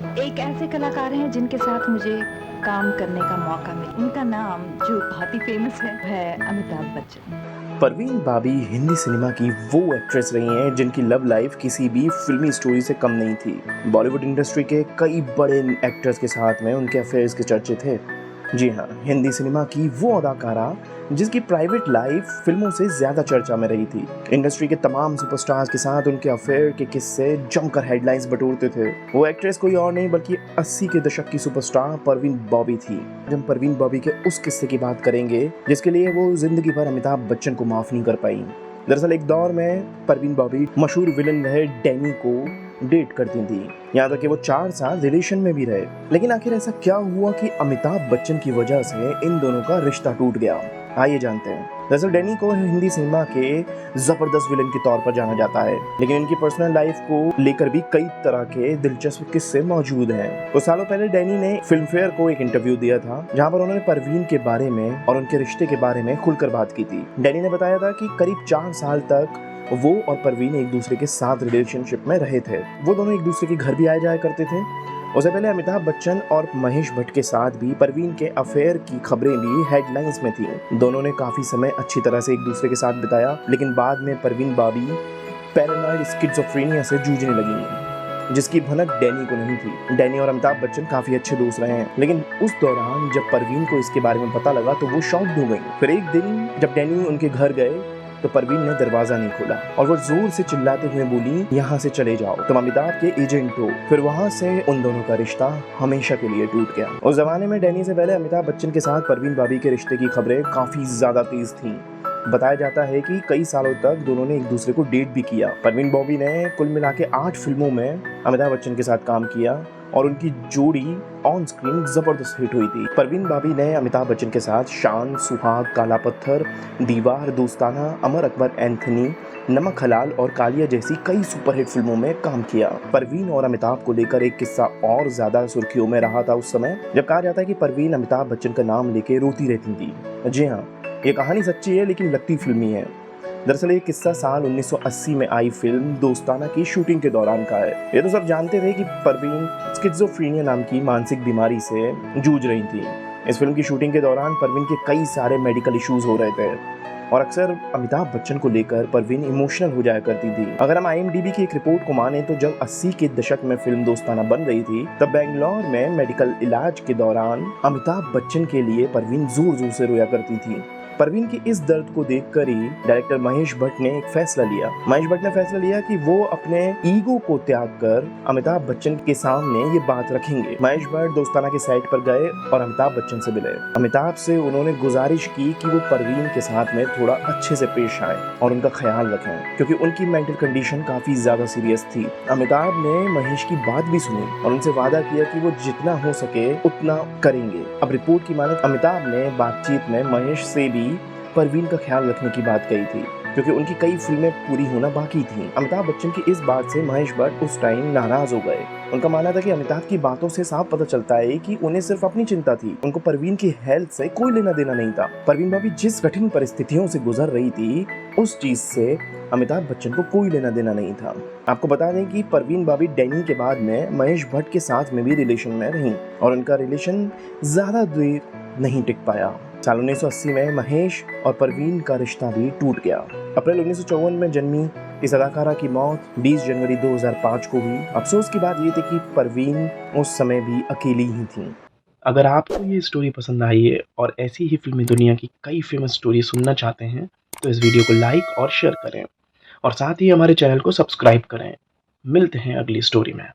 एक ऐसे कलाकार हैं जिनके साथ मुझे काम करने का मौका मिला। उनका नाम जो बहुत ही फ़ेमस है अमिताभ बच्चन। परवीन बाबी हिंदी सिनेमा की वो एक्ट्रेस रही हैं जिनकी लव लाइफ किसी भी फिल्मी स्टोरी से कम नहीं थी। बॉलीवुड इंडस्ट्री के कई बड़े एक्टर्स के साथ में उनके अफेयर्स के चर्चे थे। जी हाँ, हिंदी सिनेमा की वो अदाकारा जिसकी प्राइवेट लाइफ फिल्मों से ज्यादा चर्चा में रही थी। इंडस्ट्री के तमाम सुपरस्टार्स के साथ उनके अफेयर के किस्से जमकर हेडलाइंस बटोरते थे। वो एक्ट्रेस कोई और नहीं बल्कि 80 के दशक की सुपरस्टार परवीन बॉबी थी। आज हम परवीन बॉबी के उस किस्से की बात करेंगे जिसके लिए वो जिंदगी भर अमिताभ बच्चन को माफ नहीं कर पाई। दरअसल एक दौर में परवीन बॉबी मशहूर विलन रहे डैनी को डेट करती थी, यहाँ तक कि वो 4 साल रिलेशन में भी रहे। लेकिन आखिर ऐसा क्या हुआ कि अमिताभ बच्चन की वजह से इन दोनों का रिश्ता टूट गया? आइए जानते हैं। दरअसल डैनी को हिंदी सिनेमा के जबरदस्त विलन के तौर पर जाना जाता है, लेकिन इनकी पर्सनल लाइफ को लेकर भी कई तरह के दिलचस्प किस्से मौजूद हैं। कुछ सालों पहले डैनी ने फिल्म फेयर को एक इंटरव्यू दिया था, जहां पर उन्होंने परवीन के बारे में और उनके रिश्ते के बारे में खुलकर बात की थी। डैनी ने बताया था कि करीब 4 साल तक वो और परवीन एक दूसरे के साथ रिलेशनशिप में रहे थे। वो दोनों एक दूसरे के घर भी आए जाया करते थे। उससे पहले अमिताभ बच्चन और महेश भट्ट के साथ भी परवीन के अफेयर की खबरें भी हेडलाइंस में थी। दोनों ने काफी समय अच्छी तरह से एक दूसरे के साथ बिताया, लेकिन बाद में परवीन बाबी पैरानॉइड स्किज़ोफ्रेनिया से जूझने लगी, जिसकी भनक डैनी को नहीं थी। डैनी और अमिताभ बच्चन काफी अच्छे दोस्त रहे हैं, लेकिन उस दौरान जब परवीन को इसके बारे में पता लगा तो वो शॉक्ड हो गई। फिर एक दिन जब डैनी उनके घर गए तो परवीन ने दरवाजा नहीं खोला और वो जोर से चिल्लाते हुए बोली, यहाँ से चले जाओ, तुम अमिताभ के एजेंट हो। फिर वहाँ से उन दोनों का रिश्ता हमेशा के लिए टूट गया। उस जमाने में डैनी से पहले अमिताभ बच्चन के साथ परवीन बाबी के रिश्ते की खबरें काफी ज्यादा तेज थीं। बताया जाता है कि कई सालों तक दोनों ने एक दूसरे को डेट भी किया। परवीन बॉबी ने कुल मिला के 8 फिल्मों में अमिताभ बच्चन के साथ काम किया और उनकी जोड़ी ऑन स्क्रीन जबरदस्त हिट हुई थी। परवीन बाबी ने अमिताभ बच्चन के साथ शान, सुहाग, काला पत्थर, दीवार, दोस्ताना, अमर अकबर एंथनी, नमक हलाल और कालिया जैसी कई सुपरहिट फिल्मों में काम किया। परवीन और अमिताभ को लेकर एक किस्सा और ज्यादा सुर्खियों में रहा था उस समय, जब कहा जाता है कि परवीन अमिताभ बच्चन का नाम लेके रोती रहती थी। जी हाँ, ये कहानी सच्ची है लेकिन लगती फिल्मी है। दरअसल ये किस्सा साल 1980 में आई फिल्म दोस्ताना की शूटिंग के दौरान का है। ये तो सब जानते थे कि परवीन स्किज़ोफ्रेनिया नाम की मानसिक बीमारी से जूझ रही थी। इस फिल्म की शूटिंग के दौरान परवीन के कई सारे मेडिकल इश्यूज हो रहे थे और अक्सर अमिताभ बच्चन को लेकर परवीन इमोशनल हो जाया करती थी। अगर हम IMDb की एक रिपोर्ट को माने तो जब 80 के दशक में फिल्म दोस्ताना बन रही थी, तब बेंगलोर में मेडिकल इलाज के दौरान अमिताभ बच्चन के लिए परवीन जोर जोर से रोया करती थी। परवीन की इस दर्द को देखकर ही डायरेक्टर महेश भट्ट ने एक फैसला लिया। महेश भट्ट ने फैसला लिया कि वो अपने ईगो को त्याग कर अमिताभ बच्चन के सामने ये बात रखेंगे। महेश भट्ट दोस्ताना के साइट पर गए और अमिताभ बच्चन से मिले। अमिताभ से उन्होंने गुजारिश की कि वो परवीन के साथ में थोड़ा अच्छे से पेश आए और उनका ख्याल रखें, क्योंकि उनकी मेंटल कंडीशन काफी ज्यादा सीरियस थी। अमिताभ ने महेश की बात भी सुनी और उनसे वादा किया कि वो जितना हो सके उतना करेंगे। अब रिपोर्ट की माने अमिताभ ने बातचीत में महेश से भी परवीन का ख्याल रखने की बात कही थी, क्योंकि उनकी कई फिल्में पूरी होना बाकी थीं। अमिताभ बच्चन की इस बात से महेश भट्ट उस टाइम नाराज हो गए। उनका मानना था कि अमिताभ की बातों से साफ पता चलता है कि उन्हें सिर्फ अपनी चिंता थी, उनको परवीन की हेल्थ से कोई लेना देना नहीं था। परवीन भाभी जिस कठिन परिस्थितियों से गुजर रही थी, उस चीज से अमिताभ बच्चन को कोई लेना देना नहीं था। आपको बता दें कि परवीन बाबी डैनी के बाद में महेश भट्ट के साथ में भी रिलेशन में रहीं और उनका रिलेशन ज्यादा देर नहीं टिक पाया। साल 1980 में महेश और परवीन का रिश्ता भी टूट गया। अप्रैल 1954 में जन्मी इस अदाकारा की मौत 20 जनवरी 2005 को हुई। अफसोस की बात ये थी कि परवीन उस समय भी अकेली ही थी। अगर आपको ये स्टोरी पसंद आई है और ऐसी ही फिल्मी दुनिया की कई फेमस स्टोरी सुनना चाहते हैं तो इस वीडियो को लाइक और शेयर करें और साथ ही हमारे चैनल को सब्सक्राइब करें। मिलते हैं अगली स्टोरी में।